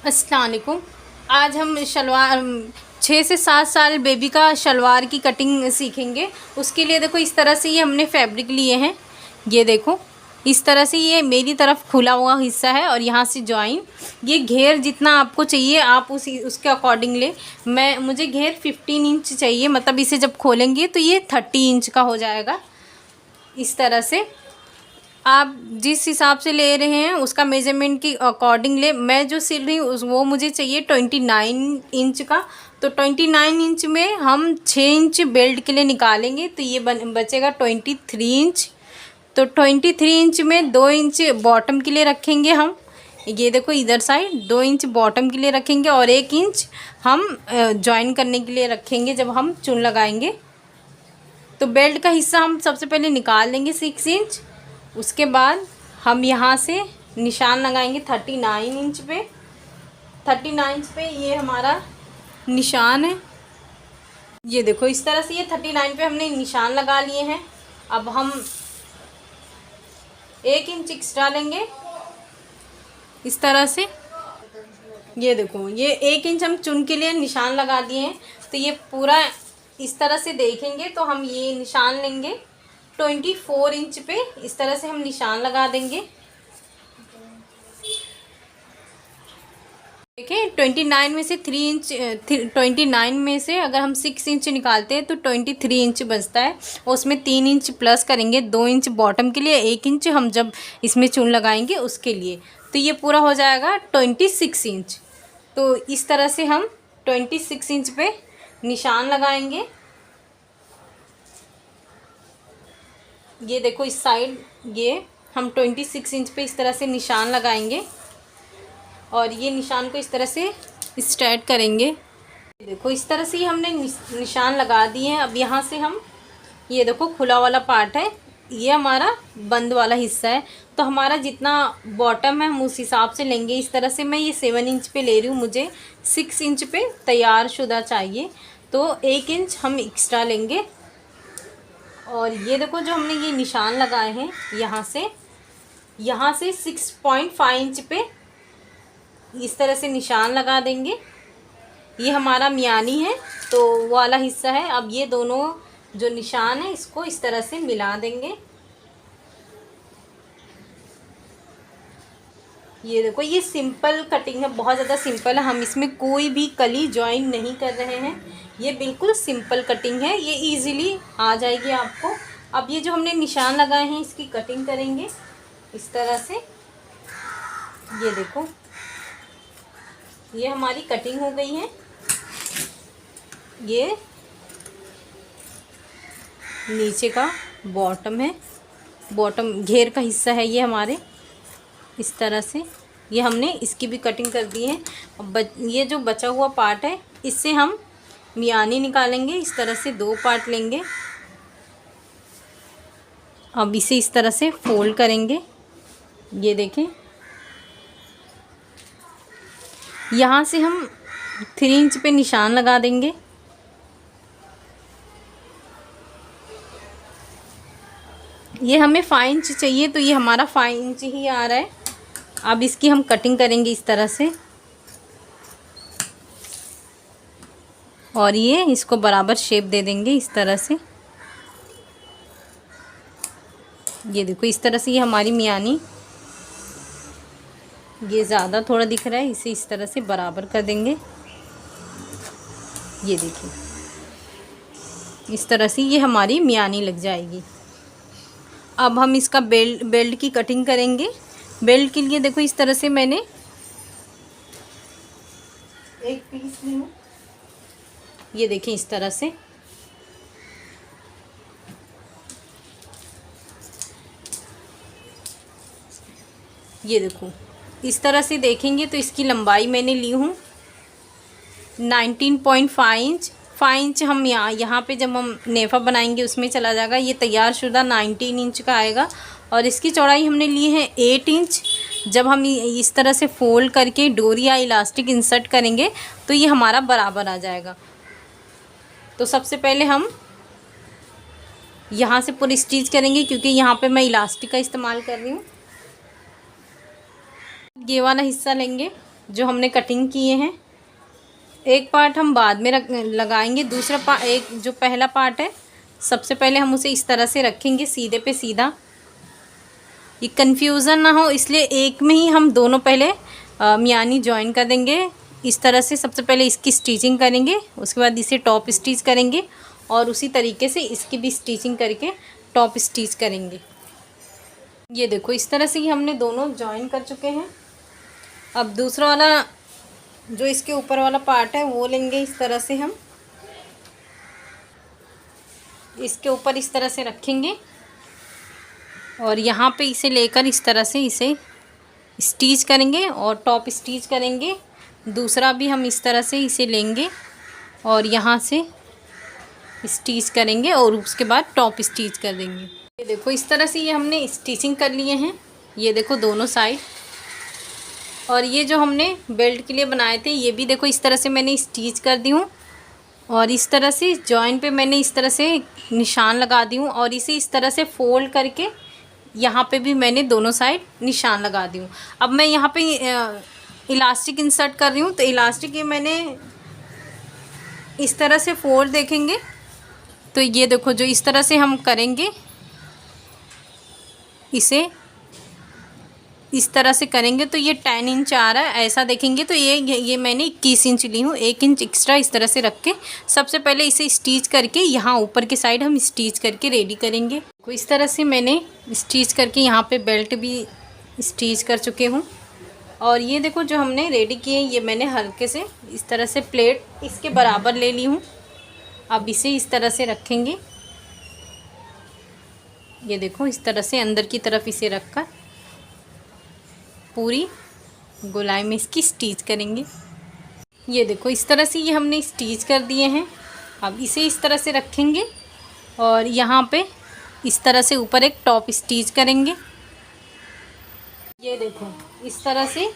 अस्सलाम वालेकुम। आज हम शलवार 6 से 7 साल बेबी का शलवार की कटिंग सीखेंगे। उसके लिए देखो इस तरह से ये हमने फैब्रिक लिए हैं। ये देखो इस तरह से ये मेरी तरफ खुला हुआ हिस्सा है और यहाँ से जॉइन। ये घेर जितना आपको चाहिए आप उसके अकॉर्डिंग ले। मुझे घेर 15 इंच चाहिए, मतलब इसे जब खोलेंगे तो ये 30 इंच का हो जाएगा। इस तरह से आप जिस हिसाब से ले रहे हैं उसका मेजरमेंट के अकॉर्डिंग ले। मैं जो सिल रही हूँ वो मुझे चाहिए 29 इंच का। तो 29 इंच में हम 6 इंच बेल्ट के लिए निकालेंगे तो ये बचेगा 23 इंच। तो 23 इंच में 2 इंच बॉटम के लिए रखेंगे हम। ये देखो इधर साइड 2 इंच बॉटम के लिए रखेंगे और 1 इंच हम जॉइन करने के लिए रखेंगे जब हम चुन लगाएंगे। तो बेल्ट का हिस्सा हम सबसे पहले निकाल लेंगे 6 इंच। उसके बाद हम यहाँ से निशान लगाएंगे 39 इंच पे। 39 इंच पे ये हमारा निशान है। ये देखो इस तरह से ये 39 पे हमने निशान लगा लिए हैं। अब हम 1 इंच एक्स्ट्रा लेंगे इस तरह से। ये देखो ये 1 इंच हम चुन के लिए निशान लगा दिए हैं। तो ये पूरा इस तरह से देखेंगे तो हम ये निशान लेंगे 24 इंच पे। इस तरह से हम निशान लगा देंगे। देखिए 29 में से 3 इंच 29 में से अगर हम 6 इंच निकालते हैं तो 23 इंच बचता है। और उसमें 3 इंच प्लस करेंगे, 2 इंच बॉटम के लिए, 1 इंच हम जब इसमें चुन लगाएंगे उसके लिए। तो ये पूरा हो जाएगा 26 इंच। तो इस तरह से हम 26 इंच पे निशान लगाएंगे। ये देखो इस साइड ये हम 26 इंच पे इस तरह से निशान लगाएंगे और ये निशान को इस तरह से स्ट्रेट करेंगे। देखो इस तरह से ही हमने निशान लगा दिए हैं। अब यहाँ से हम ये देखो खुला वाला पार्ट है, ये हमारा बंद वाला हिस्सा है। तो हमारा जितना बॉटम है हम उस हिसाब से लेंगे। इस तरह से मैं ये 7 इंच पे ले रही हूँ, मुझे 6 इंच पे तैयार शुदा चाहिए तो 1 इंच हम एक्स्ट्रा लेंगे। और ये देखो जो हमने ये निशान लगाए हैं यहाँ से 6.5 इंच पे इस तरह से निशान लगा देंगे। ये हमारा मियानी है तो वो वाला हिस्सा है। अब ये दोनों जो निशान है इसको इस तरह से मिला देंगे। ये देखो ये सिंपल कटिंग है, बहुत ज़्यादा सिंपल है। हम इसमें कोई भी कली ज्वाइन नहीं कर रहे हैं। ये बिल्कुल सिंपल कटिंग है, ये इजीली आ जाएगी आपको। अब ये जो हमने निशान लगाए हैं इसकी कटिंग करेंगे इस तरह से। ये देखो ये हमारी कटिंग हो गई है। ये नीचे का बॉटम है, बॉटम घेर का हिस्सा है ये हमारे। इस तरह से ये हमने इसकी भी कटिंग कर दी है। ये जो बचा हुआ पार्ट है इससे हम मियानी निकालेंगे। इस तरह से 2 पार्ट लेंगे। अब इसे इस तरह से फोल्ड करेंगे। ये देखें यहाँ से हम 3 इंच पे निशान लगा देंगे। ये हमें 5 इंच चाहिए तो ये हमारा 5 इंच ही आ रहा है। अब इसकी हम कटिंग करेंगे इस तरह से और ये इसको बराबर शेप दे देंगे इस तरह से। ये देखो इस तरह से ये हमारी मियानी, ये ज़्यादा थोड़ा दिख रहा है, इसे इस तरह से बराबर कर देंगे। ये देखिए इस तरह से ये हमारी मियानी लग जाएगी। अब हम इसका बेल्ट की कटिंग करेंगे। बेल्ट के लिए देखो इस तरह से मैंने एक पीस ली हूँ। ये देखें इस तरह से ये देखो इस तरह से देखेंगे तो इसकी लंबाई मैंने ली हूँ 19.5 इंच। 5 इंच हम यहाँ पे जब हम नेफा बनाएंगे उसमें चला जाएगा। ये तैयार शुदा 19 इंच का आएगा। और इसकी चौड़ाई हमने ली है 8 इंच। जब हम इस तरह से फोल्ड करके डोरी या इलास्टिक इंसर्ट करेंगे तो ये हमारा बराबर आ जाएगा। तो सबसे पहले हम यहाँ से पूरी स्टिच करेंगे क्योंकि यहाँ पे मैं इलास्टिक का इस्तेमाल कर रही हूँ। ये वाला हिस्सा लेंगे जो हमने कटिंग किए हैं, एक पार्ट हम बाद में लगाएंगे, दूसरा पार्ट, एक जो पहला पार्ट है सबसे पहले हम उसे इस तरह से रखेंगे सीधे पे सीधा, ये कन्फ्यूज़न ना हो इसलिए एक में ही हम दोनों पहले मियानी जॉइन कर देंगे। इस तरह से सबसे पहले इसकी स्टिचिंग करेंगे, उसके बाद इसे टॉप स्टिच करेंगे और उसी तरीके से इसकी भी स्टिचिंग करके टॉप स्टिच करेंगे। ये देखो इस तरह से ही हमने दोनों जॉइन कर चुके हैं। अब दूसरा वाला जो इसके ऊपर वाला पार्ट है वो लेंगे, इस तरह से हम इसके ऊपर इस तरह से रखेंगे और यहाँ पे इसे लेकर इस तरह से इसे स्टिच करेंगे और टॉप स्टिच करेंगे। दूसरा भी हम इस तरह से इसे लेंगे और यहाँ से स्टिच करेंगे और उसके बाद टॉप स्टिच कर देंगे। ये देखो इस तरह से ये हमने स्टिचिंग कर लिए हैं, ये देखो दोनों साइड। और ये जो हमने बेल्ट के लिए बनाए थे ये भी देखो इस तरह से मैंने स्टिच कर दी हूँ और इस तरह से जॉइन पे मैंने इस तरह से निशान लगा दी हूँ और इसे इस तरह से फोल्ड करके यहाँ पे भी मैंने दोनों साइड निशान लगा दी हूँ। अब मैं यहाँ पे इलास्टिक इंसर्ट कर रही हूँ, तो इलास्टिक ये मैंने इस तरह से फोल्ड देखेंगे तो ये देखो जो इस तरह से हम करेंगे, इसे इस तरह से करेंगे तो ये 10 इंच आ रहा है, ऐसा देखेंगे तो ये मैंने 21 इंच ली हूँ, 1 इंच एक्स्ट्रा इस तरह से रख के सबसे पहले इसे स्टिच करके यहाँ ऊपर के साइड हम स्टिच करके रेडी करेंगे। तो इस तरह से मैंने स्टिच करके यहाँ पे बेल्ट भी स्टिच कर चुके हूँ। और ये देखो जो हमने रेडी किए ये मैंने हल्के से इस तरह से प्लेट इसके बराबर ले ली हूँ। अब इसे इस तरह से रखेंगे, ये देखो इस तरह से अंदर की तरफ इसे रखकर पूरी गोलाई में इसकी स्टिच करेंगे। ये देखो इस तरह से ये हमने स्टिच कर दिए हैं। अब इसे इस तरह से रखेंगे और यहाँ पे इस तरह से ऊपर एक टॉप स्टिच करेंगे। ये देखो इस तरह से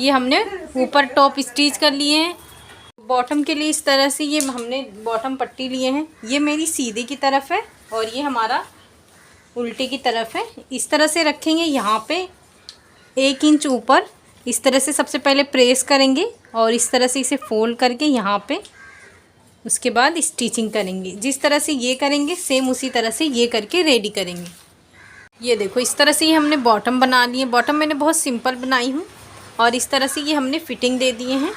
ये हमने ऊपर टॉप स्टिच कर लिए हैं। बॉटम के लिए इस तरह से ये हमने बॉटम पट्टी लिए हैं, ये मेरी सीधे की तरफ है और ये हमारा उल्टे की तरफ है। इस तरह से रखेंगे, यहाँ पे 1 इंच ऊपर इस तरह से सबसे पहले प्रेस करेंगे और इस तरह से इसे फोल्ड करके यहाँ पे उसके बाद स्टिचिंग करेंगे। जिस तरह से ये करेंगे सेम उसी तरह से ये करके रेडी करेंगे। ये देखो इस तरह से ये हमने बॉटम बना लिए। बॉटम मैंने बहुत सिंपल बनाई हूँ और इस तरह से ये हमने फिटिंग दे दिए हैं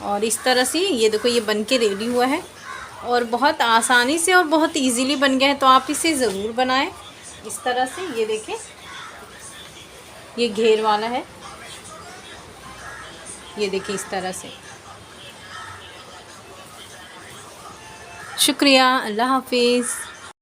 और इस तरह से ये देखो ये बन के रेडी हुआ है और बहुत आसानी से और बहुत ईजीली बन गया है, तो आप इसे ज़रूर बनाएं इस तरह से। ये देखें ये घेर वाला है, ये देखिए इस तरह से। शुक्रिया, अल्लाह हाफिज़।